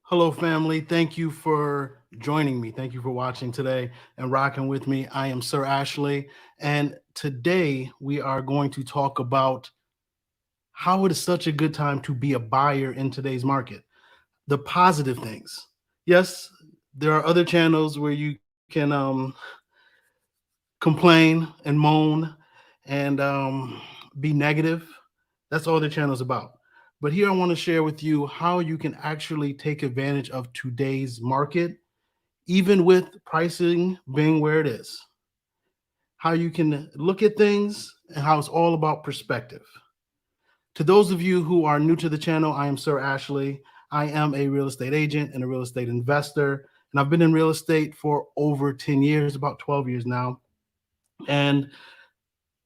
Hello, family. Thank you for joining me. Thank you for watching today and rocking with me. I am Sir Ashley, and today we are going to talk about how it is such a good time to be a buyer in today's market. The positive things. Yes, there are other channels where you can complain and moan and be negative. That's all the channel is about. But here I want to share with you how you can actually take advantage of today's market, even with pricing being where it is. How you can look at things and how it's all about perspective. To those of you who are new to the channel, I am Sir Ashley. I am a real estate agent and a real estate investor. And I've been in real estate for over 10 years, about 12 years now. And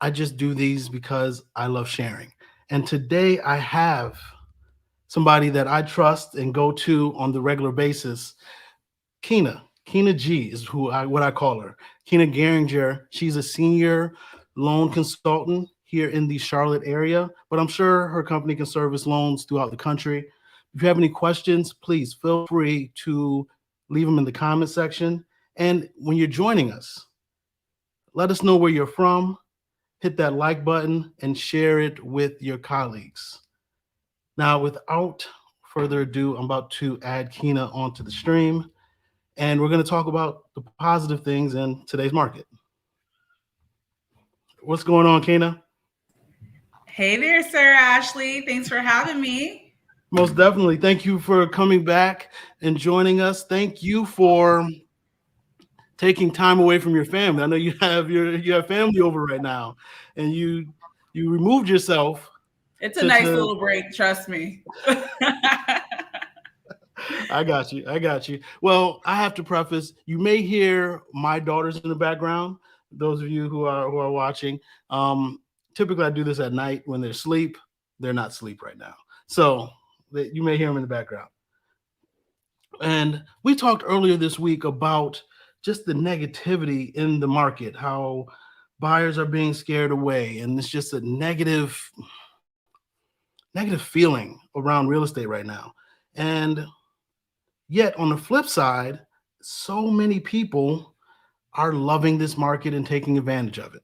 I just do these because I love sharing. And today I have somebody that I trust and go to on the regular basis. Keena G is what I call her. Keena Gehringer. She's a senior loan consultant here in the Charlotte area, but I'm sure her company can service loans throughout the country. If you have any questions, please feel free to leave them in the comment section. And when you're joining us, let us know where you're from, hit that like button, and share it with your colleagues. Now, without further ado, I'm about to add Keena onto the stream, and we're going to talk about the positive things in today's market. What's going on, Keena? Hey there, Sir Ashley. Thanks for having me. Most definitely. Thank you for coming back and joining us. Thank you for taking time away from your family. I know you have family over right now, and you removed yourself It's a nice to little break, trust me. I got you. I got you. Well, I have to preface, you may hear my daughters in the background. Those of you who are watching. Typically I do this at night when they're asleep. They're not asleep right now. So you may hear them in the background. And we talked earlier this week about just the negativity in the market, how buyers are being scared away, and it's just a negative feeling around real estate right now. And yet, on the flip side, so many people are loving this market and taking advantage of it.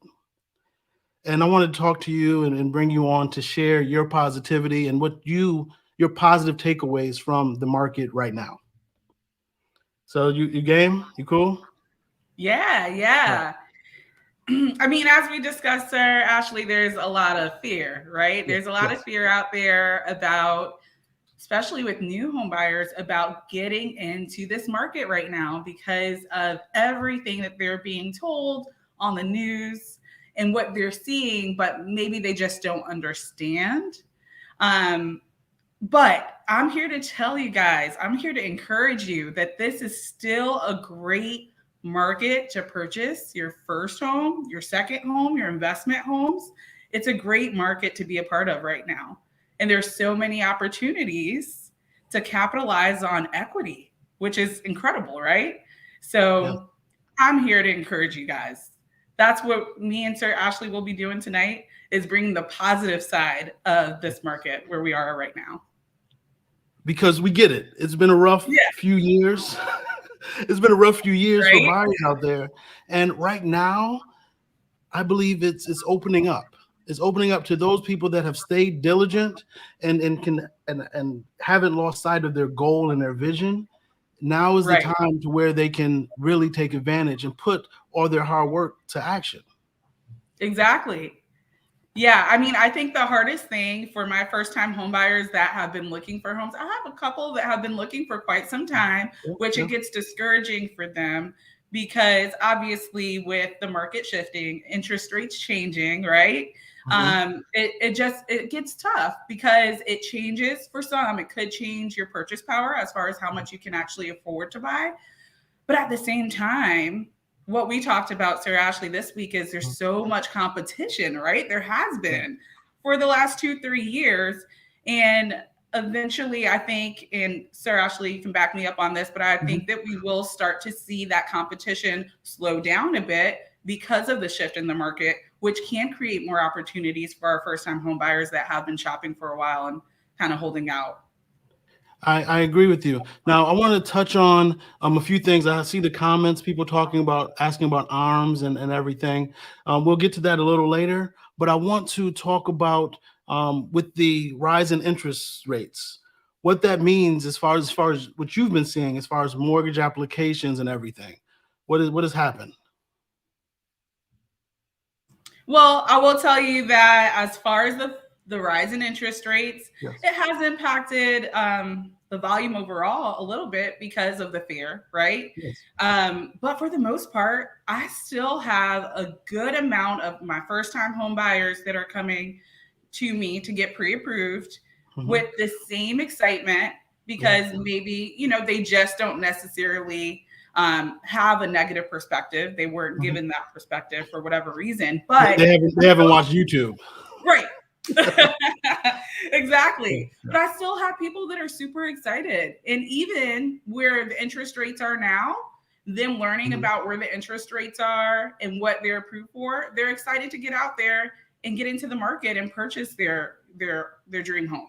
And I want to talk to you and bring you on to share your positivity and your positive takeaways from the market right now. So you game? You cool? Yeah, All right. yeah. I mean, as we discussed, Sir Ashley, there's a lot of fear, right? Yes. There's a lot of Yes. fear out there about, especially with new home buyers, about getting into this market right now because of everything that they're being told on the news and what they're seeing, but maybe they just don't understand. Um, But I'm here to tell you guys, I'm here to encourage you that this is still a great market to purchase your first home, your second home, your investment homes. It's a great market to be a part of right now. And there's so many opportunities to capitalize on equity, which is incredible, right? Yes. So I'm here to encourage you guys. That's what me and Sir Ashley will be doing tonight is bringing the positive side of this market where we are right now. Because we get it. It's been a rough Yeah, few years. It's been a rough few years for right? buyers out there. And right now, I believe it's opening up. It's opening up to those people that have stayed diligent and haven't lost sight of their goal and their vision. Now is the Right. time to where they can really take advantage and put all their hard work to action. Exactly. Yeah, I mean, I think the hardest thing for my first time home buyers that have been looking for homes, I have a couple that have been looking for quite some time, Yeah, which yeah. it gets discouraging for them because obviously with the market shifting, interest rates changing, right? Mhm. It gets tough because it changes for some. It could change your purchase power as far as how much you can actually afford to buy. But at the same time, what we talked about, Sarah Ashley, this week is there's so much competition, right? There has Yeah. been for the last 2, 3 years. And eventually, I think, and Sarah Ashley, you can back me up on this, but I Mhm. think that we will start to see that competition slow down a bit because of the shift in the market, which can create more opportunities for our first time home buyers that have been shopping for a while and kind of holding out. I agree with you. Now, I want to touch on a few things. I see the comments, people talking about asking about arms and everything. We'll get to that a little later, but I want to talk about with the rise in interest rates, what that means as far as what you've been seeing as far as mortgage applications and everything. What has happened? Well, I will tell you that as far as the rise in interest rates, Yes. it has impacted the volume overall a little bit because of the fear, right? Yes. But for the most part, I still have a good amount of my first time home buyers that are coming to me to get pre-approved Hmm. with the same excitement Yeah. because maybe they just don't necessarily have a negative perspective. They weren't Mhm. given that perspective for whatever reason, They, but they haven't they haven't watched YouTube. right. Exactly. Yeah. But I still have people that are super excited. And even where the interest rates are now, them learning Mhm. about where the interest rates are and what they're approved for, they're excited to get out there and get into the market and purchase their dream home.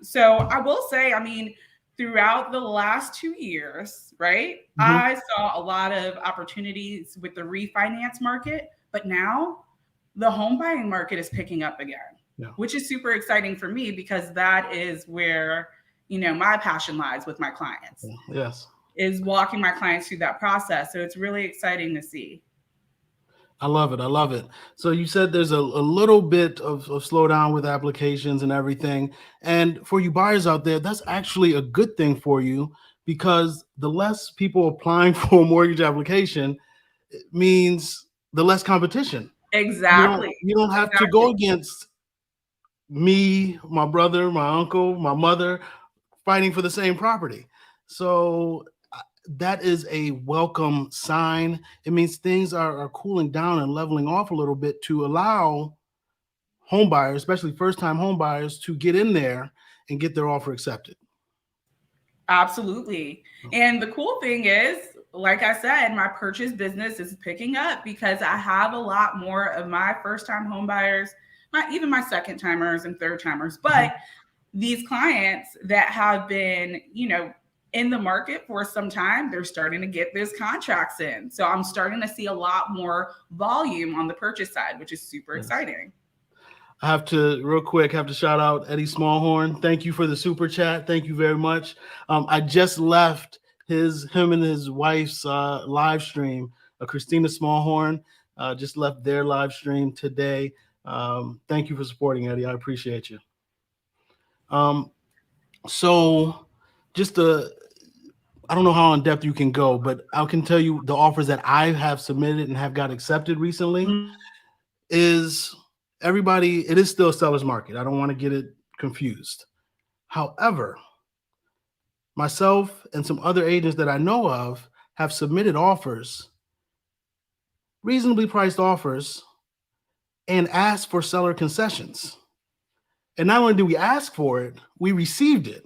So I will say, I mean, throughout the last 2 years, right, Mhm. I saw a lot of opportunities with the refinance market, but now the home buying market is picking up again, Yeah. which is super exciting for me because that is where, my passion lies with my clients, Yeah. Yes. is walking my clients through that process. So it's really exciting to see. I love it. I love it. So you said there's a little bit of slowdown with applications and everything. And for you buyers out there, that's actually a good thing for you because the less people applying for a mortgage application means the less competition. You don't Exactly. you don't have to Exactly. go against me, my brother, my uncle, my mother fighting for the same property. So that is a welcome sign. It means things are cooling down and leveling off a little bit to allow home buyers, especially first time home buyers, to get in there and get their offer accepted. Absolutely. And the cool thing is, like I said, my purchase business is picking up because I have a lot more of my first time home buyers, even my second timers and third timers, Mhm. but these clients that have been, in the market for some time, they're starting to get those contracts in. So I'm starting to see a lot more volume on the purchase side, which is super Yes. exciting. I have to real quick have to shout out Eddie Smallhorn. Thank you for the super chat. Thank you very much. I just left him and his wife's live stream. Christina Smallhorn just left their live stream today. Thank you for supporting Eddie. I appreciate you. Um, so just I don't know how in depth you can go, but I can tell you the offers that I have submitted and have got accepted recently is everybody, it is still a seller's market. I don't want to get it confused. However, myself and some other agents that I know of have submitted offers, reasonably priced offers, and asked for seller concessions. And not only did we ask for it, we received it.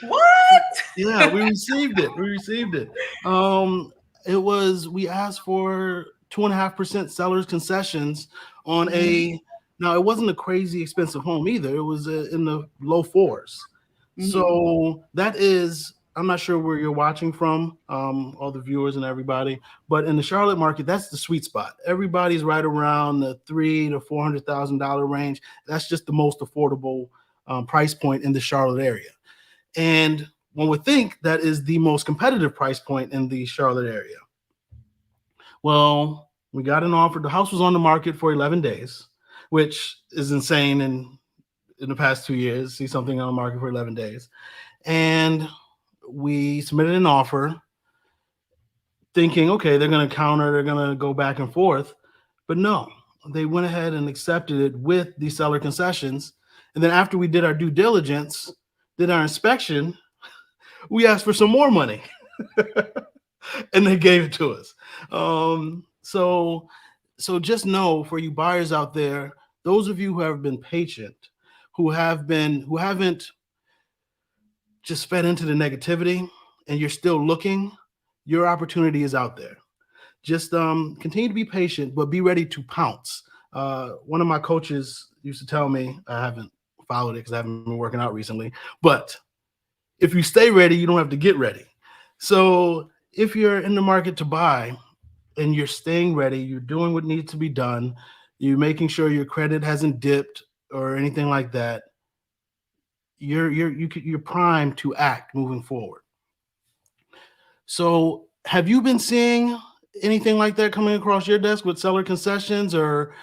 What? Yeah, we received it. We received it. Um, we asked for 2.5% sellers concessions on Mhm. now it wasn't a crazy expensive home either. It was in the low fours. Mhm. So I'm not sure where you're watching from, all the viewers and everybody, but in the Charlotte market, that's the sweet spot. Everybody's right around the $300,000 to $400,000 range. That's just the most affordable price point in the Charlotte area. And one would think that is the most competitive price point in the Charlotte area. Well, we got an offer. The house was on the market for 11 days, which is insane in the past 2 years. See something on the market for 11 days. And we submitted an offer thinking, okay, they're going to counter, they're going to go back and forth. But no, they went ahead and accepted it with the seller concessions. And then after we did our due diligence, did our inspection, we asked for some more money. And they gave it to us. So just know, for you buyers out there, those of you who have been patient, who haven't just fed into the negativity, and you're still looking, your opportunity is out there. Just continue to be patient, but be ready to pounce. One of my coaches used to tell me, I haven't followed it because I haven't been working out recently. But if you stay ready, you don't have to get ready. So if you're in the market to buy and you're staying ready, you're doing what needs to be done, you're making sure your credit hasn't dipped or anything like that, you're primed to act moving forward. So have you been seeing anything like that coming across your desk with seller concessions or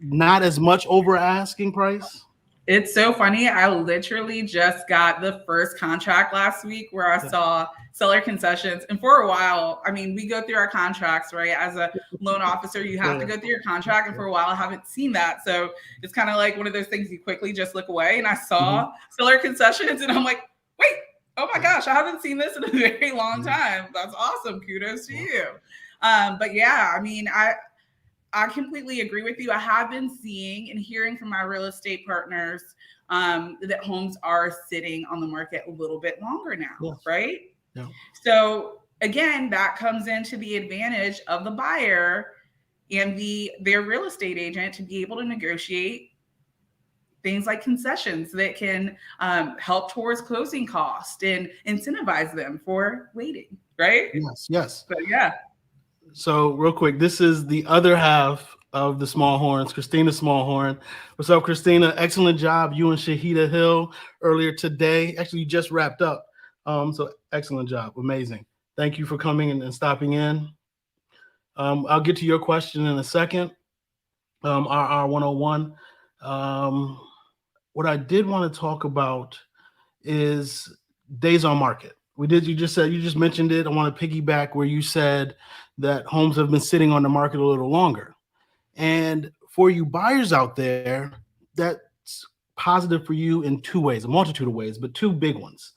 not as much over asking price? It's so funny. I literally just got the first contract last week where I Yeah. saw seller concessions. And for a while, I mean, we go through our contracts, right? As a loan officer, you have to Yeah. go through your contract. And for a while, I haven't seen that. So it's kind of like one of those things you quickly just look away. And I Mhm. saw seller concessions and I'm like, wait, oh my gosh, I haven't seen this in a very long Mhm. time. That's awesome. Kudos to Yeah. you. But yeah, I mean, I completely agree with you. I have been seeing and hearing from my real estate partners that homes are sitting on the market a little bit longer now, Yes. right? Yeah. So again, that comes into the advantage of the buyer and their real estate agent to be able to negotiate things like concessions that can help towards closing cost and incentivize them for waiting, right? Yes. Yes. But yeah, So real quick, this is the other half of the Small Horns, Christina Smallhorn. What's up, Christina? Excellent job, you and Shahida Hill earlier today. Actually, you just wrapped up. So excellent job, amazing. Thank you for coming and stopping in. I'll get to your question in a second. RR 101. Um, what I did want to talk about is days on market. You just mentioned it. I want to piggyback where you said that homes have been sitting on the market a little longer. And for you buyers out there, that's positive for you in two ways, a multitude of ways, but two big ones.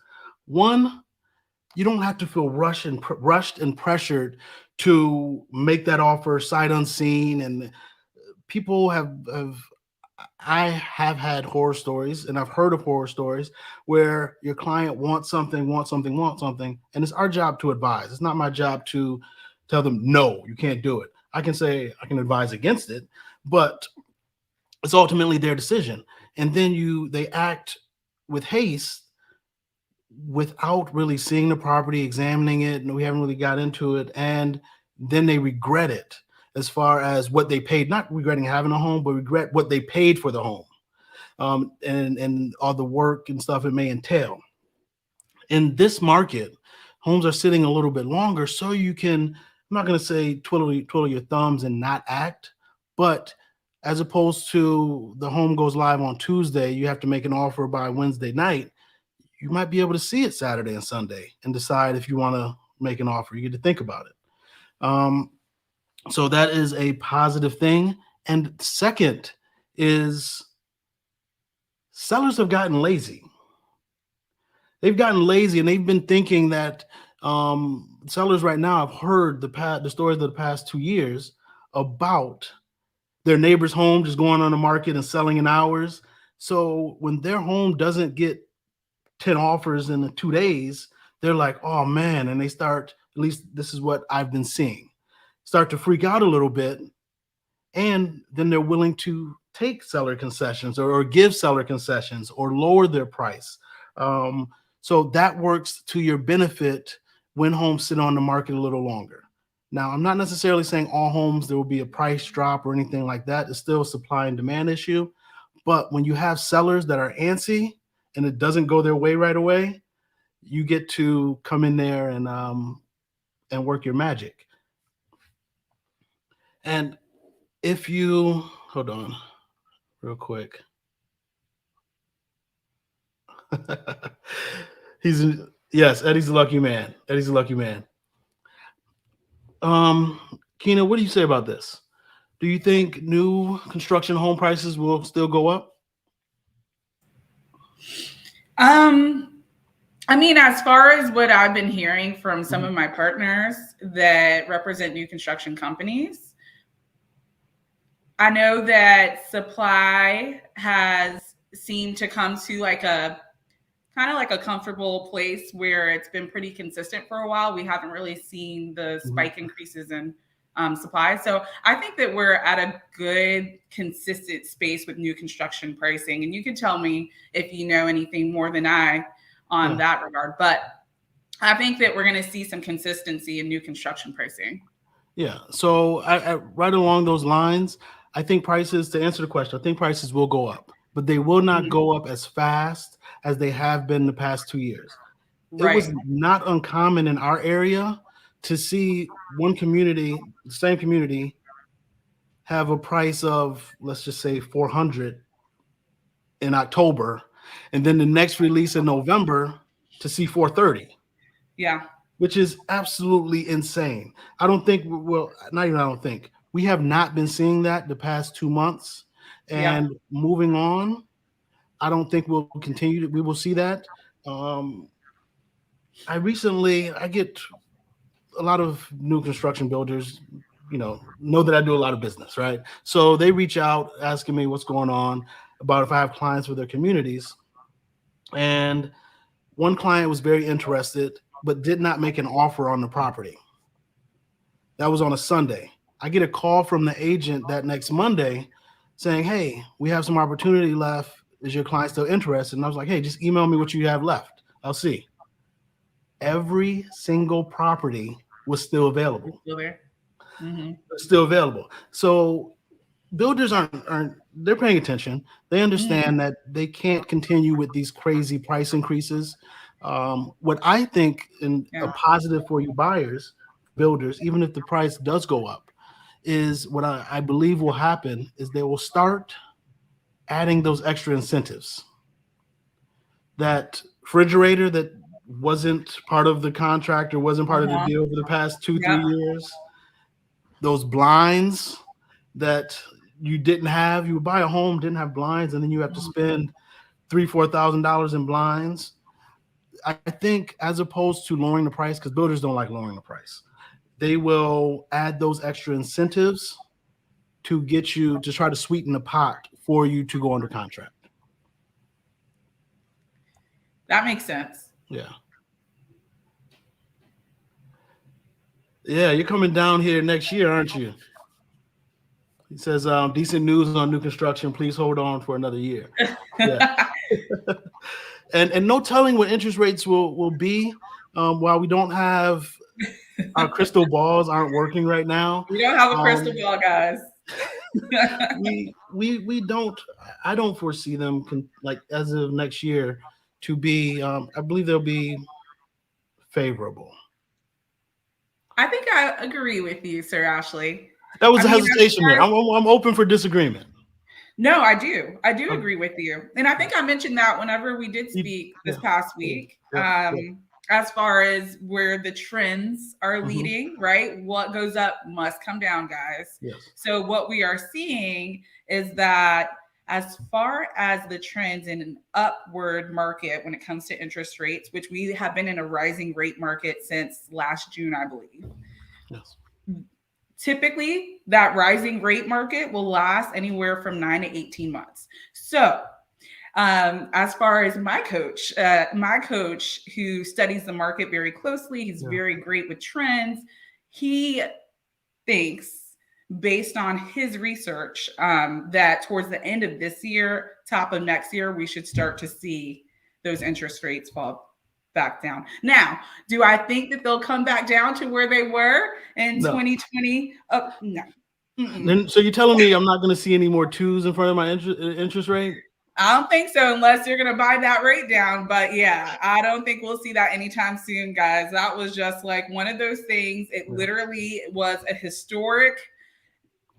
One, you don't have to feel rushed and pressured to make that offer sight unseen. And people have I have had horror stories and I've heard of horror stories where your client wants something, and it's our job to advise. It's not my job to tell them, no, you can't do it. I can say I can advise against it, but it's ultimately their decision. And then they act with haste without really seeing the property, examining it, and we haven't really got into it. And then they regret it as far as what they paid, not regretting having a home, but regret what they paid for the home, and all the work and stuff it may entail. In this market, homes are sitting a little bit longer, so you can. I'm not going to say twiddle your thumbs and not act, but as opposed to the home goes live on Tuesday, you have to make an offer by Wednesday night. You might be able to see it Saturday and Sunday and decide if you want to make an offer. You get to think about it. Um, so that is a positive thing. And second is sellers have gotten lazy. They've gotten lazy and they've been thinking that sellers right now have heard the stories of the past 2 years about their neighbor's home just going on the market and selling in hours. So when their home doesn't get 10 offers in the 2 days, they're like, oh man. And they start, at least this is what I've been seeing, start to freak out a little bit. And then they're willing to take seller concessions or give seller concessions or lower their price. Um, so that works to your benefit when homes sit on the market a little longer. Now, I'm not necessarily saying all homes there will be a price drop or anything like that. It's still a supply and demand issue. But when you have sellers that are antsy and it doesn't go their way right away, you get to come in there and work your magic. And if you hold on real quick. He's yes, Eddie's a lucky man. Eddie's a lucky man. Um, Keena, what do you say about this? Do you think new construction home prices will still go up? um, I mean, as far as what I've been hearing from some Mhm. of my partners that represent new construction companies, I know that supply has seemed to come to like a kind of like a comfortable place where it's been pretty consistent for a while. We haven't really seen the Mhm. spike increases in supply. So I think that we're at a good, consistent space with new construction pricing. And you can tell me if you know anything more than I on Yeah. that regard. But I think that we're going to see some consistency in new construction pricing. Yeah. So right along those lines, I think prices, to answer the question, I think prices will go up, but they will not Mhm. go up as fast as they have been the past 2 years. It was Right. not uncommon in our area to see one community, the same community, have a price of, let's just say, 400 in October, and then the next release in November to see 430, Yeah. which is absolutely insane. I don't think, well, not even I don't think, we have not been seeing that the past 2 months. Yeah. And moving on, I don't think we'll continue we will see that. Um, I get a lot of new construction builders, know that I do a lot of business, right? So they reach out asking me what's going on, about if I have clients for their communities. And one client was very interested, but did not make an offer on the property. That was on a Sunday. I get a call from the agent that next Monday saying, "Hey, we have some opportunity left. Is your client still interested?" And I was like, "Hey, just email me what you have left. I'll see." Every single property was still You're available. still there. Hmm. Still available. So builders aren't they're paying attention. They Hmm. understand that they can't continue with these crazy price increases. What I think in a Yeah. positive for you buyers, builders, even if the price does go up, is what I believe will happen is they will start adding those extra incentives. That refrigerator that wasn't part of the contract or wasn't part of the Uh-huh. deal for the past two, Yep. 3 years, those blinds that you didn't have. You would buy a home, didn't have blinds, and then you have to spend $3,000-4,000 in blinds. I think as opposed to lowering the price, because builders don't like lowering the price, they will add those extra incentives to get you to try to sweeten the pot for you to go under contract. That makes sense. Yeah. Yeah, you're coming down here next year, aren't you? He says, decent news on new construction. Please hold on for another year. Yeah. And no telling what interest rates will be. While we don't have our crystal balls aren't working right now. We don't have a crystal Um, ball, guys. we don't. I don't foresee them like as of next year to be. I believe they'll be favorable. I think I agree with you, Sir Ashley. That was I a mean, as hesitation far there. as I'm open for disagreement. no, I do. I do Okay. agree with you. And I think I mentioned that whenever we did speak this Yeah. past Yeah. week, Yeah. Yeah. as far as where the trends are Hmm. leading, right? What goes up must come down, guys. Yes. So, what we are seeing is that as far as the trends in an upward market when it comes to interest rates, which we have been in a rising rate market since last June, I believe. Yes. Typically, that rising rate market will last anywhere from 9 to 18 months. So, as far as my coach who studies the market very closely, he's Yeah. very great with trends. He thinks, based on his research, that towards the end of this year, top of next year, we should start to see those interest rates fall back down. Now, do I think that they'll come back down to where they were in No. 2020? No. Mm-mm. Then, so you're telling me I'm not going to see any more twos in front of my interest rate? I don't think so, unless you're going to buy that rate down. But yeah, I don't think we'll see that anytime soon, guys. That was just like one of those things. It Yeah. literally was a historic,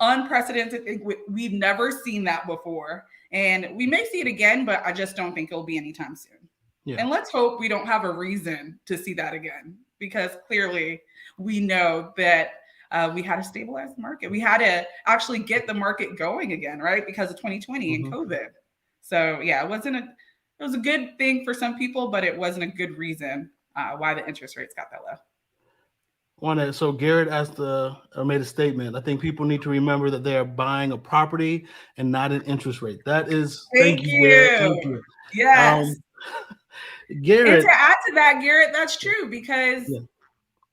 unprecedented thing. We've never seen that before. And we may see it again, but I just don't think it'll be anytime soon. Yeah. And let's hope we don't have a reason to see that again, because clearly we know that we had to stabilize the market. We had to actually get the market going again, right? Because of 2020 and COVID. So yeah, it was a good thing for some people, but it wasn't a good reason why the interest rates got that low. So Garrett asked or made a statement. I think people need to remember that they are buying a property and not an interest rate. That is, thank Thank you, Garrett. Thank you. you. Yes. And Garrett. to add to that, Garrett, that's true because Yeah.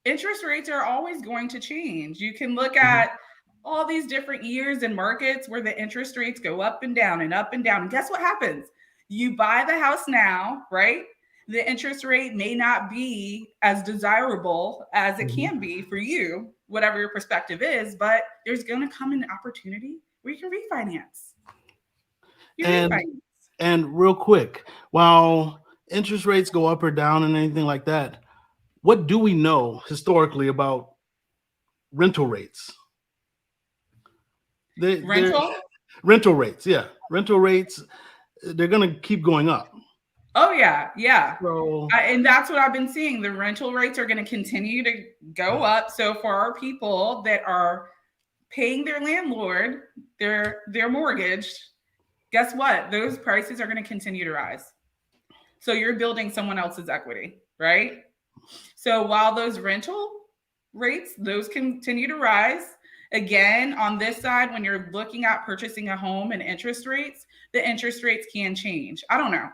interest rates are always going to change. You can look Mhm. at all these different years and markets where the interest rates go up and down and up and down. And guess what happens? You buy the house now, right? The interest rate may not be as desirable as it Mhm. can be for you, whatever your perspective is, but there's going to come an opportunity where you can refinance. You And refinance. real quick, while interest rates go up or down and anything like that, what do we know historically about rental rates? They're Rental. rental rates, yeah, rental rates. They're gonna keep going up. Oh yeah, yeah. So And that's what I've been seeing. The rental rates are going to continue to go up. So for our people that are paying their landlord their mortgage, guess what? Those prices are going to continue to rise. So you're building someone else's equity, right? So while those rental rates, those continue to rise, again, on this side, when you're looking at purchasing a home and interest rates, the interest rates can change. I don't know.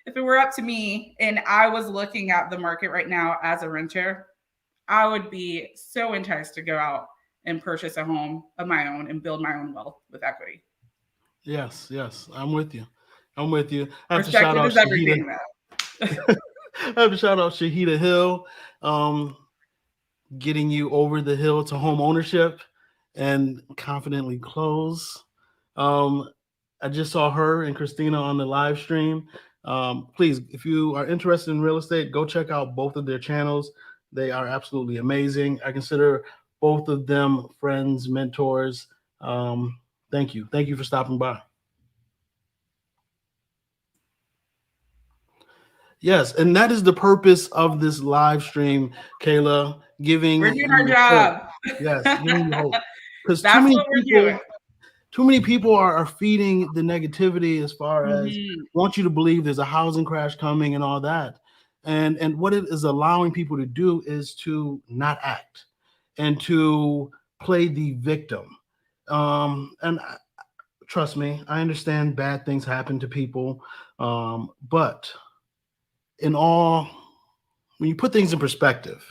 If it were up to me and I was looking at the market right now as a renter, I would be so enticed to go out and purchase a home of my own and build my own wealth with equity. yes, yes, I'm with you. I'm with you. I have to shout Perspective out is Shahida. everything, though. I have to shout out Shahida Hill, um, getting you over the hill to home ownership and confidently close. Um, I just saw her and Christina on the live stream. Please, if you are interested in real estate, go check out both of their channels. They are absolutely amazing. I consider both of them friends, mentors. Thank you. Thank you for stopping by. Yes, and that is the purpose of this live stream, Kayla, We're giving doing our you hope. job. Yes, giving you hope. Because That's what we're doing. too many people are feeding the negativity as far as Hmm. want you to believe there's a housing crash coming and all that. And what it is allowing people to do is to not act and to play the victim. And trust me, I understand bad things happen to people. But in all, when you put things in perspective,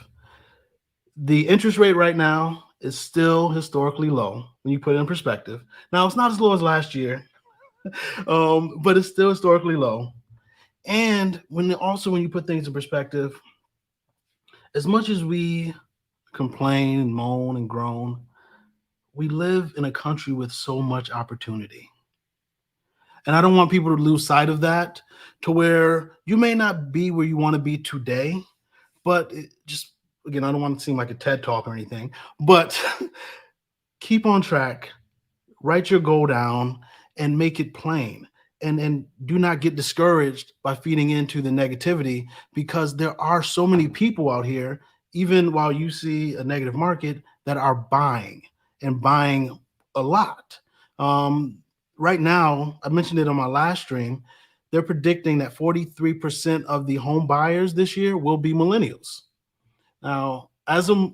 the interest rate right now is still historically low when you put it in perspective. Now, it's not as low as last year, but it's still historically low. And when you put things in perspective, as much as we complain and moan and groan, we live in a country with so much opportunity. And I don't want people to lose sight of that, to where you may not be where you want to be today, but just again, I don't want to seem like a TED talk or anything, but keep on track, write your goal down and make it plain, and do not get discouraged by feeding into the negativity, because there are so many people out here, even while you see a negative market, that are buying and buying a lot. Right now, I mentioned it on my last stream, they're predicting that 43% of the home buyers this year will be millennials. Now, as a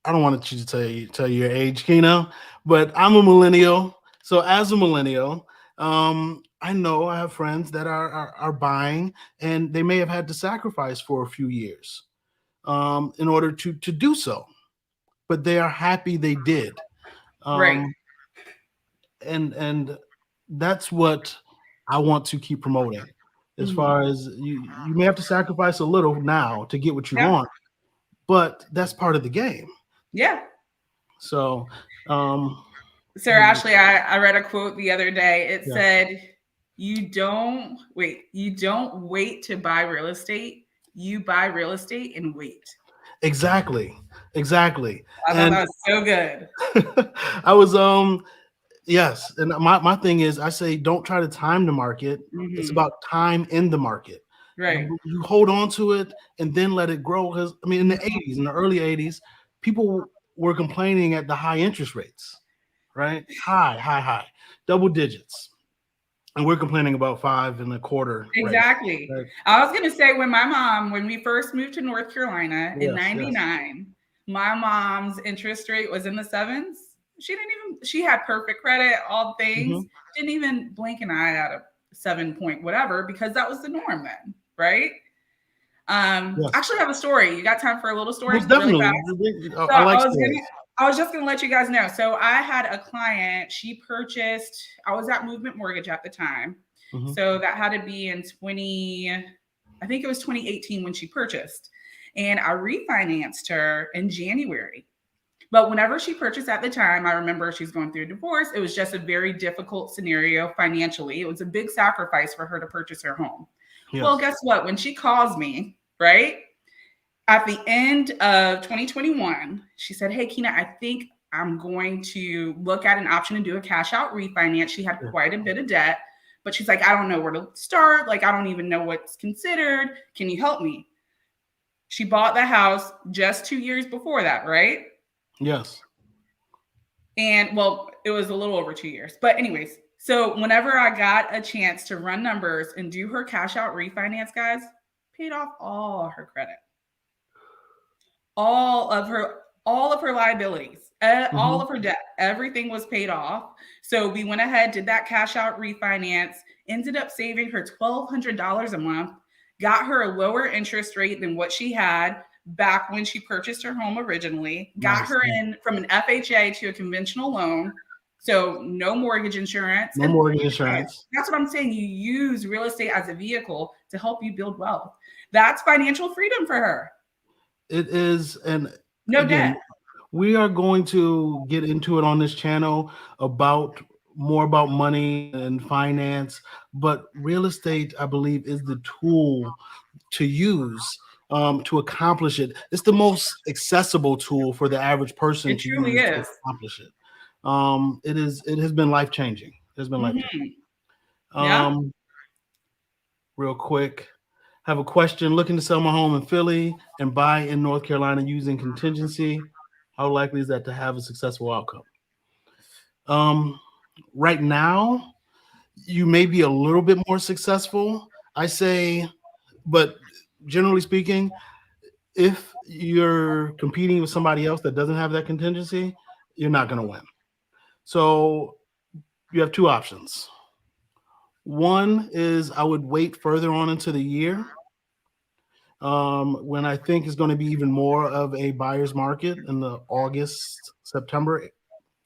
I don't want you to tell you your age, Keena, but I'm a millennial. So as a millennial, I know I have friends that are buying, and they may have had to sacrifice for a few years in order to do so, but they are happy they did. Right. Um, and that's what I want to keep promoting. As Hmm. far as you may have to sacrifice a little now to get what you Yeah. want, but that's part of the game. Yeah. So, um, Sir Ashley, I read a quote the other day. It yeah. said, you don't wait to buy real estate. You buy real estate and wait. Exactly. Exactly. I thought And that was so good. I was yes, and my thing is I say don't try to time the market. It's Hmm. about time in the market. Right. You hold on to it and then let it grow, cuz I mean in the Mhm. 80s, in the early 80s, people were complaining at the high interest rates, right? High, double digits. And we're complaining about 5.25 right Exactly. now. Right? I was going to say, when we first moved to North Carolina in Yes, yes. 99, my mom's interest rate was in the sevens. She had perfect credit, all things, Mhm. didn't even blink an eye at a 7 point whatever, because that was the norm then, right? Yes, Actually, I have a story. You got time for a little story, most really fast? definitely. So I like stories. I was just gonna let you guys know. So I had a client. She purchased. I was at Movement Mortgage at the time. Hmm. So that had to be in 20. I think it was 2018 when she purchased, and I refinanced her in January. But whenever she purchased at the time, I remember she's going through a divorce. It was just a very difficult scenario financially. It was a big sacrifice for her to purchase her home. Well, Yes. guess what? When she calls me, right? At the end of 2021, she said, "Hey, Keena, I think I'm going to look at an option to do a cash out refinance." She had Yeah. quite a bit of debt, but she's like, "I don't know where to start. Like, I don't even know what's considered. Can you help me?" She bought the house just 2 years before that, right? Yes. And well, it was a little over 2 years. But, anyways, so whenever I got a chance to run numbers and do her cash out refinance, guys, paid off all her credit, all of her all of her liabilities, all Hmm. of her debt, everything was paid off. So we went ahead, did that cash out refinance, ended up saving her $1,200 a month, got her a lower interest rate than what she had back when she purchased her home originally, got Nice. her Yeah. in from an FHA to a conventional loan. So no mortgage insurance. No And mortgage guys, insurance. that's what I'm saying. You use real estate as a vehicle to help you build wealth. That's financial freedom for her. It is, and No again, debt. we are going to get into it on this channel about more about money and finance, but real estate, I believe, is the tool to use to accomplish it. It's the most accessible tool for the average person It to truly use to is. accomplish it. It is. It has been life changing. It has been life changing. Mhm. Yeah. Um, Real quick, have a question. Looking to sell my home in Philly and buy in North Carolina using contingency. How likely is that to have a successful outcome? Um, right now, you may be a little bit more successful. I say, but generally speaking, if you're competing with somebody else that doesn't have that contingency, you're not going to win. So you have two options. One is I would wait further on into the year when I think is going to be even more of a buyer's market in the August, September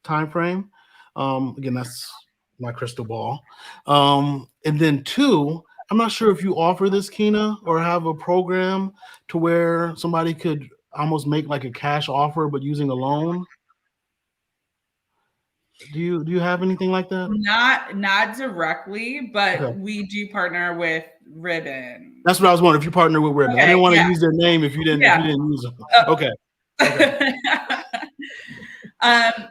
timeframe. Again, that's my crystal ball. And then two, I'm not sure if you offer this, Keena, or have a program to where somebody could almost make like a cash offer, but using a loan. Do you have anything like that? Not directly, but Okay. we do partner with Ribbon. That's what I was wondering if you partner with Ribbon. I Okay, didn't want to yeah. use their name if Yeah. you didn't use them. Uh, Okay. Okay.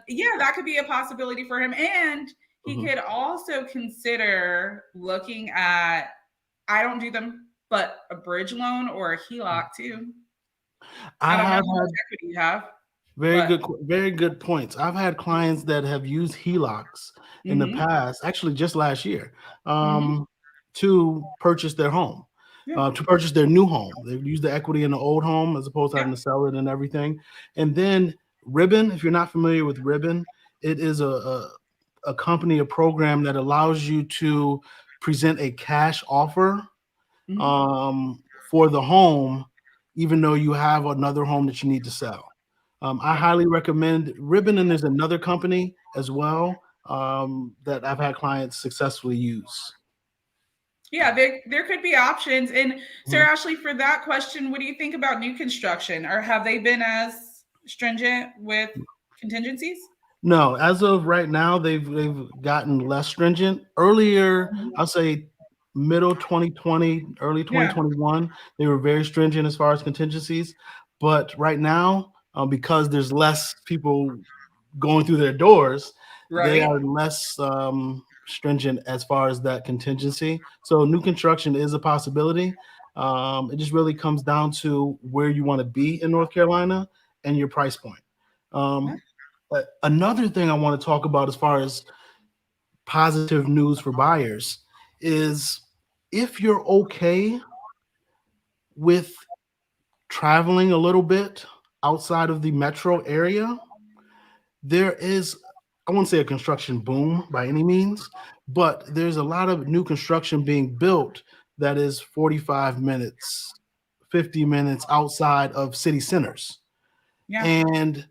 yeah, that could be a possibility for him. And he Mhm. could also consider looking at, I don't do them, but a bridge loan or a HELOC too. I I don't know have how much had equity you have, very but good, very good points. I've had clients that have used HELOCs in the mm-hmm, past, actually just last year, mm-hmm, um, to purchase their home, yeah, to purchase their new home. They've used the equity in the old home as opposed to yeah, having to sell it and everything. And then Ribbon, if you're not familiar with Ribbon, it is a company, a program that allows you to present a cash offer mm-hmm, for the home, even though you have another home that you need to sell. I yeah. highly recommend Ribbon, and there's another company as well that I've had clients successfully use. Yeah, there could be options. And Mhm. Sarah Ashley, for that question, what do you think about new construction? Or have they been as stringent with contingencies? No, as of right now, they've gotten less stringent. Earlier, Mhm. I'll say middle 2020, early Yeah, 2021, they were very stringent as far as contingencies. But right now, because there's less people going through their doors, they right. are less stringent as far as that contingency. So new construction is a possibility. It just really comes down to where you want to be in North Carolina and your price point. Yeah. Um, Another thing I want to talk about as far as positive news for buyers is if you're okay with traveling a little bit outside of the metro area, there is, I won't say a construction boom by any means, but there's a lot of new construction being built that is 45 minutes, 50 minutes outside of city centers. Yeah. And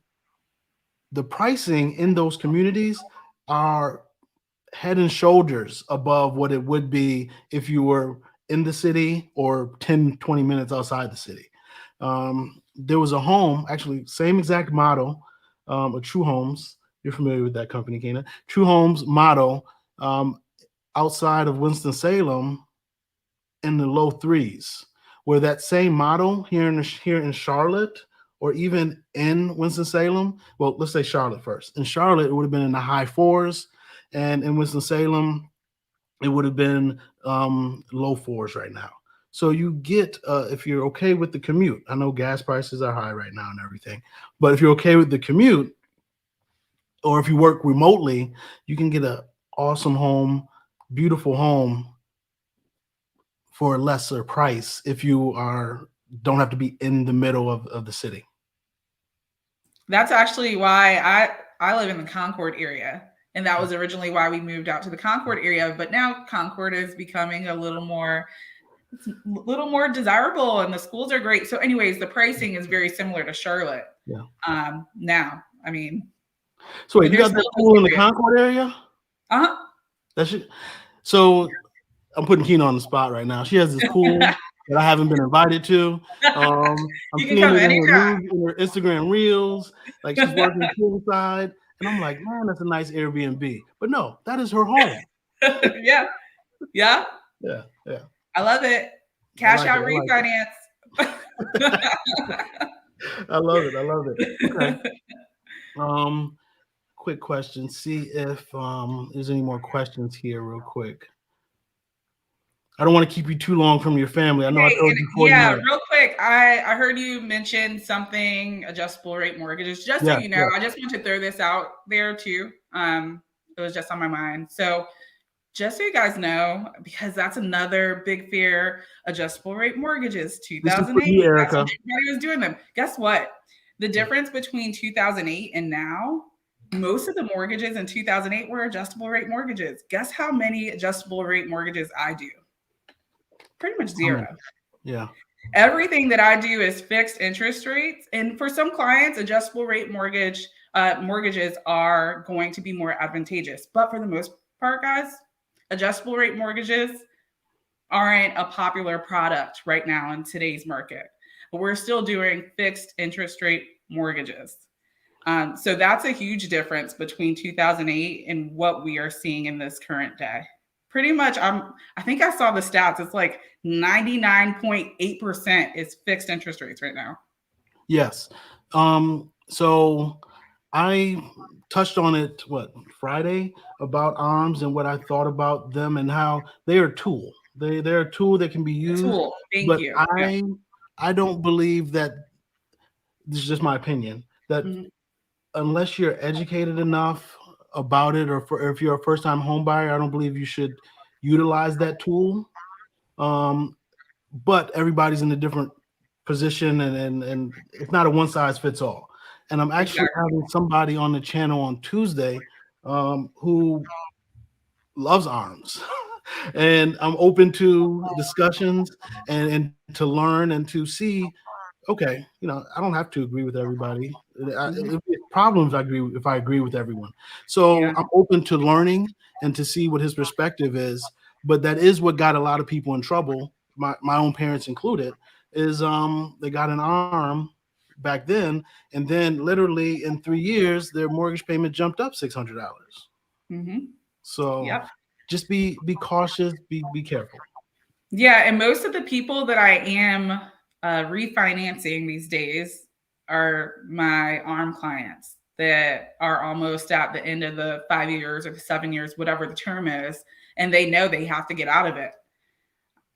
the pricing in those communities are head and shoulders above what it would be if you were in the city or 10, 20 minutes outside the city. There was a home, actually, same exact model, a True Homes. You're familiar with that company, Keena. True Homes model, um, outside of Winston-Salem in the low threes, where that same model here in Charlotte or even in Winston-Salem, well, let's say Charlotte first. In Charlotte, it would have been in the high fours, and in Winston-Salem, it would have been low fours right now. So you get, if you're okay with the commute, I know gas prices are high right now and everything, but if you're okay with the commute, or if you work remotely, you can get a awesome home, beautiful home for a lesser price if you are don't have to be in the middle of the city. That's actually why I live in the Concord area. And that was originally why we moved out to the Concord area. But now Concord is becoming a little more, it's a little more desirable, and the schools are great. So, anyways, the pricing is very similar to Charlotte. Yeah. Now, I mean, So wait, but you there's got that still pool in those the areas. Concord area? Uh-huh. That should. So I'm putting Keena on the spot right now. She has this pool that I haven't been invited to. I'm You can seeing come it in her anytime. news, in her Instagram reels, like she's working poolside, and I'm like, man, that's a nice Airbnb. But no, that is her home. Yeah. Yeah. Yeah, yeah. I love it. I Cash like it. out I like it. refinance. I love it. I love it. Okay. Um, quick question. See if there's any more questions here, real quick. I don't want to keep you too long from your family. I know I Okay, told and you 40 yeah, minutes. real quick, I heard you mention something adjustable rate mortgages. Just so Yeah, you know, yeah. I just want to throw this out there too. It was just on my mind. So just so you guys know, because that's another big fear, adjustable rate mortgages, This is for you, 2008, that's when Erica. everybody was doing them. Guess what? The difference between 2008 and now, most of the mortgages in 2008 were adjustable rate mortgages. Guess how many adjustable rate mortgages I do? Pretty much How many? zero. Yeah. Everything that I do is fixed interest rates, and for some clients, adjustable rate mortgages are going to be more advantageous. But for the most part, guys, adjustable rate mortgages aren't a popular product right now in today's market. But we're still doing fixed interest rate mortgages. So that's a huge difference between 2008 and what we are seeing in this current day. Pretty much, I think I saw the stats. It's like 99.8% is fixed interest rates right now. Yes. So I touched on it Friday about arms and what I thought about them and how they're a tool. They're a tool that can be A used, tool. Thank but you. Yeah. I don't believe that, this is just my opinion, that Mhm. unless you're educated enough about it, or if you're a first time home buyer, I don't believe you should utilize that tool. Um, but everybody's in a different position, and it's not a one size fits all. And I'm actually Exactly. having somebody on the channel on Tuesday who loves arms. And I'm open to discussions and to learn and to see, okay, I don't have to agree with everybody. Mhm. If problems, I agree if I agree with everyone. So Yeah. I'm open to learning and to see what his perspective is. But that is what got a lot of people in trouble, my own parents included, is they got an arm back then, and then literally in 3 years their mortgage payment jumped up $600. Hmm. So Yep. just be cautious, be careful. Yeah. And most of the people that I am refinancing these days are my ARM clients that are almost at the end of the 5 years or the 7 years, whatever the term is, and they know they have to get out of it.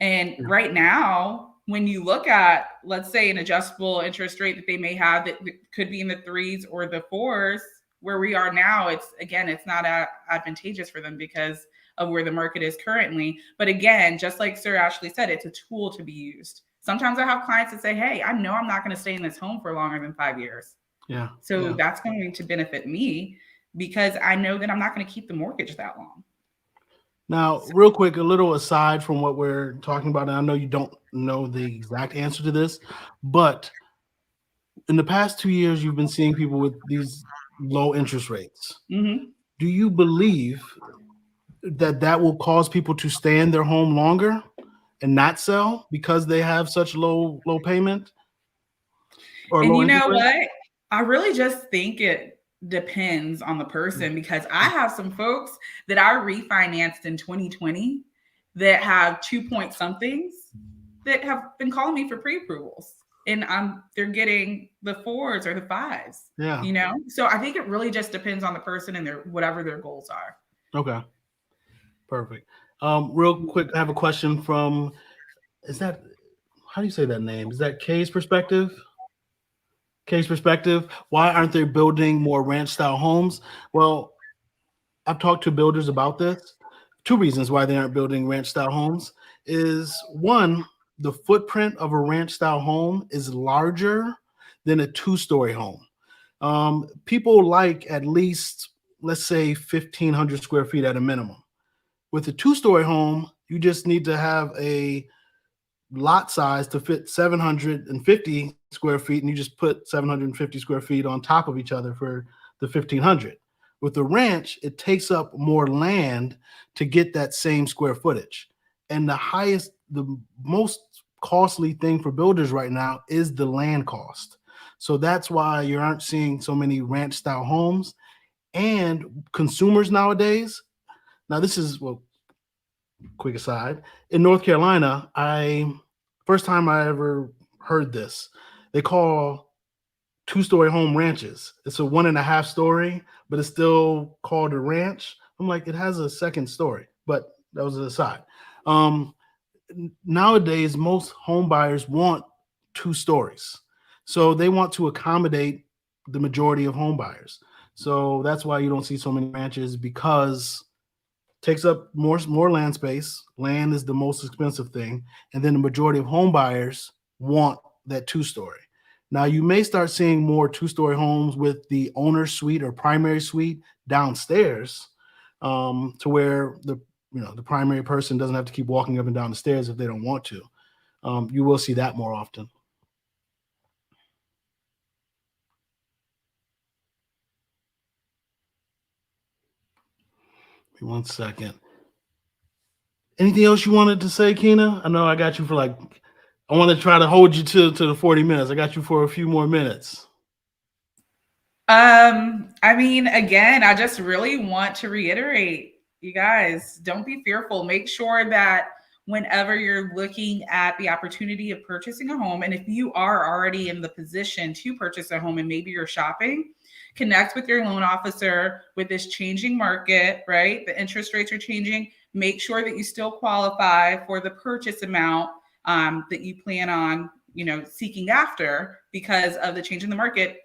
And Yeah. right now, when you look at, let's say, an adjustable interest rate that they may have that could be in the threes or the fours, where we are now, it's not advantageous for them because of where the market is currently. But again, just like Sir Ashley said, it's a tool to be used. Sometimes I have clients that say, hey, I know I'm not going to stay in this home for longer than 5 years. Yeah. So Yeah. that's going to benefit me because I know that I'm not going to keep the mortgage that long. Now, real quick, a little aside from what we're talking about, and I know you don't know the exact answer to this, but in the past 2 years, you've been seeing people with these low interest rates. Hmm. Do you believe that that will cause people to stay in their home longer and not sell because they have such low payment or And low you interest know rate? what? I really just think it depends on the person because I have some folks that I refinanced in 2020 that have 2 point somethings that have been calling me for pre-approvals. And they're getting the fours or the fives, Yeah. you know? So I think it really just depends on the person and their whatever their goals are. Okay. Perfect. Real quick, I have a question from, is that, how do you say that name? Is that Kay's perspective? Kay's perspective. Why aren't they building more ranch style homes? Well, I've talked to builders about this. Two reasons why they aren't building ranch style homes is one, the footprint of a ranch style home is larger than a two-story home. People like at least, let's say, 1,500 square feet at a minimum. With a two-story home, you just need to have a lot size to fit 750 square feet, and you just put 750 square feet on top of each other for the 1,500. With the ranch, it takes up more land to get that same square footage. And the most costly thing for builders right now is the land cost. So that's why you aren't seeing so many ranch style homes. And consumers nowadays, now this is, well, quick aside, in North Carolina, I first time I ever heard this, they call two-story home ranches. It's a 1.5 story, but it's still called a ranch. I'm like, it has a second story, but that was an aside. Um, Nowadays, most home buyers want 2 stories, so they want to accommodate the majority of home buyers. So that's why you don't see so many ranches, because takes up more land space. Land is the most expensive thing, and then the majority of home buyers want that 2 story. Now you may start seeing more 2 story homes with the owner suite or primary suite downstairs, to where the primary person doesn't have to keep walking up and down the stairs if they don't want to. You will see that more often. Give me 1 second. Anything else you wanted to say, Keena? I know I got you for like. I want to try to hold you to the 40 minutes. I got you for a few more minutes. I mean, again, I just really want to reiterate, you guys, don't be fearful. Make sure that whenever you're looking at the opportunity of purchasing a home, and if you are already in the position to purchase a home and maybe you're shopping, connect with your loan officer with this changing market, right? The interest rates are changing. Make sure that you still qualify for the purchase amount that you plan on, seeking after because of the change in the market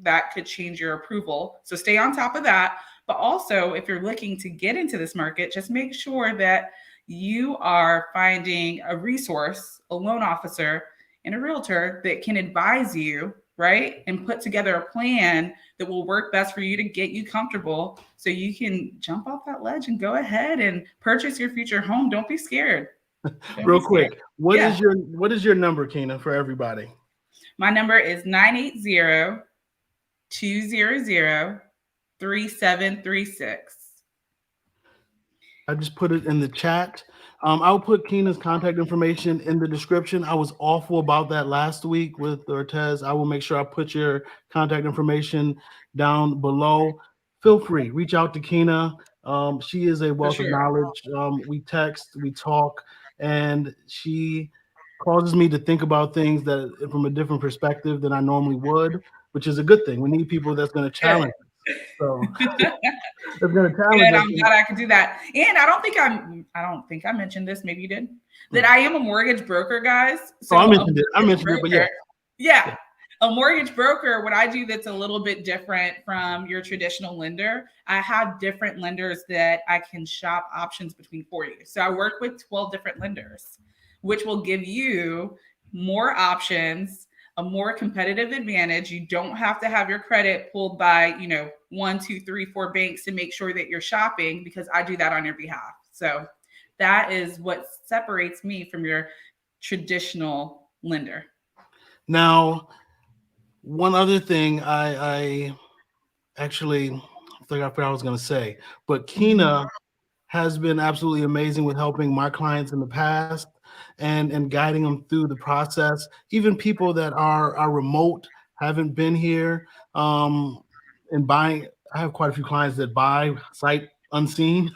that could change your approval. So stay on top of that. But also, if you're looking to get into this market, just make sure that you are finding a resource, a loan officer, and a realtor that can advise you, right? And put together a plan that will work best for you to get you comfortable so you can jump off that ledge and go ahead and purchase your future home. Don't be scared. Don't be Real scared. quick, what Yeah. is your number, Keena, for everybody? My number is 980-200-3736. I just put it in the chat. I'll put Keena's contact information in the description. I was awful about that last week with Ortez. I will make sure I put your contact information down below. Feel free, reach out to Keena. She is a For wealth of sure. knowledge. We text, we talk, and she causes me to think about things that from a different perspective than I normally would, which is a good thing. We need people that's going to Good. challenge us. So that's going to challenge Good. us. I'm glad I could do that. And I don't think I mentioned this, maybe you did, that I am a mortgage broker, guys. Oh, So I a mentioned it. I mortgage mentioned it, but broker, yeah. yeah. Yeah. A mortgage broker, what I do that's a little bit different from your traditional lender, I have different lenders that I can shop options between for you. So I work with 12 different lenders, which will give you more options, a more competitive advantage. You don't have to have your credit pulled by, one, two, three, four banks to make sure that you're shopping because I do that on your behalf. So that is what separates me from your traditional lender. Now, one other thing I actually I forgot what I was going to say, but Keena has been absolutely amazing with helping my clients in the past and guiding them through the process. Even people that are remote, haven't been here, and buying. I have quite a few clients that buy sight unseen,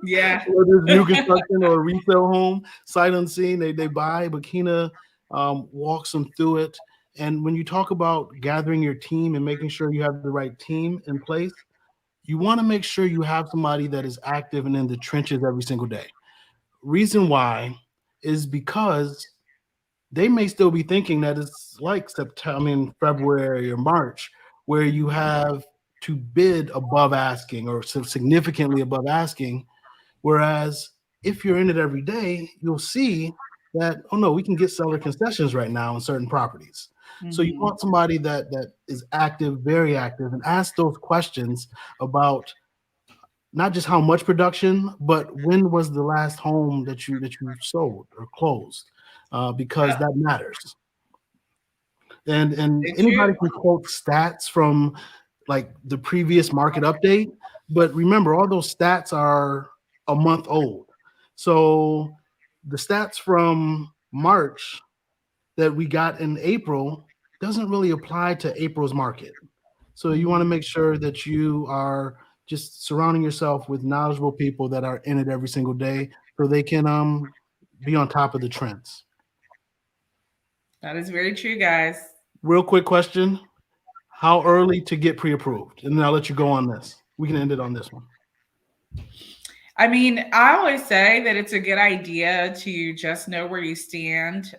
Yeah. whether it's new construction or a resale home, sight unseen. They buy, but Keena walks them through it. And when you talk about gathering your team and making sure you have the right team in place, you want to make sure you have somebody that is active and in the trenches every single day. Reason why is because they may still be thinking that it's like September, I mean February or March, where you have to bid above asking or significantly above asking. Whereas if you're in it every day, you'll see that, oh no, we can get seller concessions right now in certain properties. So you Hmm. want somebody that is active, very active, and ask those questions about not just how much production, but when was the last home that you sold or closed, because Yep. that matters. And It's true. anybody can quote stats from like the previous market update, but remember all those stats are a month old. So the stats from March that we got in April doesn't really apply to April's market. So you want to Mhm. make sure that you are just surrounding yourself with knowledgeable people that are in it every single day so they can be on top of the trends. That is very true, guys. Real quick question. How early to get pre-approved? And then I'll let you go on this. We can end it on this one. I mean, I always say that it's a good idea to just know where you stand.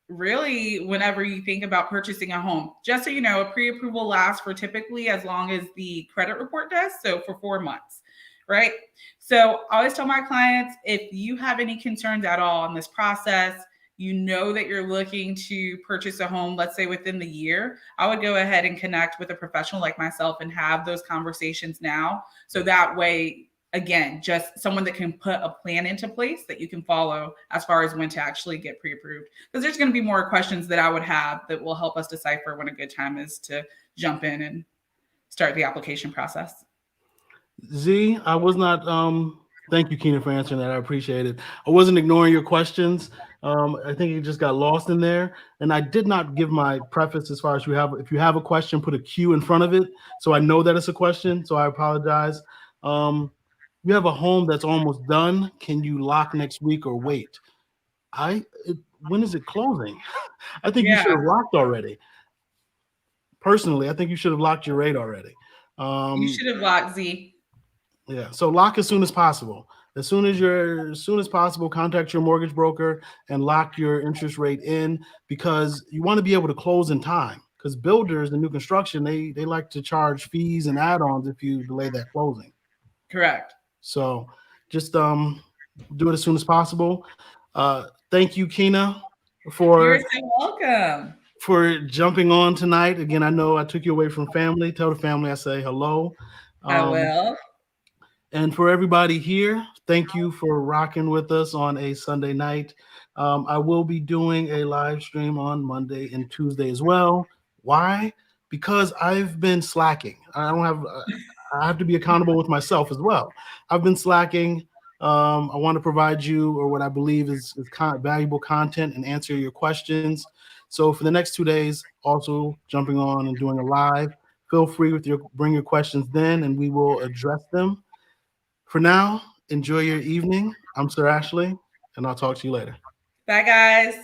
Really, whenever you think about purchasing a home, just so you know, a pre approval lasts for typically as long as the credit report does. So for 4 months, right? So I always tell my clients if you have any concerns at all in this process, you know that you're looking to purchase a home, let's say within the year, I would go ahead and connect with a professional like myself and have those conversations now. So that way, again, just someone that can put a plan into place that you can follow as far as when to actually get pre approved. Because there's going to be more questions that I would have that will help us decipher when a good time is to jump in and start the application process. Z, I was not. Thank you, Keenan, for answering that. I appreciate it. I wasn't ignoring your questions. I think it just got lost in there, and I did not give my preface as far as you have. If you have a question, put a Q in front of it, so I know that it's a question. So I apologize. Um, you have a home that's almost done. Can you lock next week or wait? When is it closing? I think you Yeah, should have locked already. Personally, I think you should have locked your rate already. you Um, should have locked Z. Yeah. So lock as soon as possible. As soon as possible, contact your mortgage broker and lock your interest rate in because you want to be able to close in time. Because builders and new construction, they like to charge fees and add-ons if you delay that closing. Correct. So just do it as soon as possible. Thank you, Keena, You're for so welcome. jumping on tonight. Again, I know I took you away from family. Tell the family I say hello. I Um, will. And for everybody here, thank you for rocking with us on a Sunday night. I will be doing a live stream on Monday and Tuesday as well. Why? Because I've been slacking. I don't have. I have to be accountable with myself as well. I've been slacking. I want to provide you, or what I believe is valuable content, and answer your questions. So for the next 2 days, also jumping on and doing a live. Feel free with your bring your questions then, and we will address them. For now, enjoy your evening. I'm Sir Ashley, and I'll talk to you later. Bye, guys.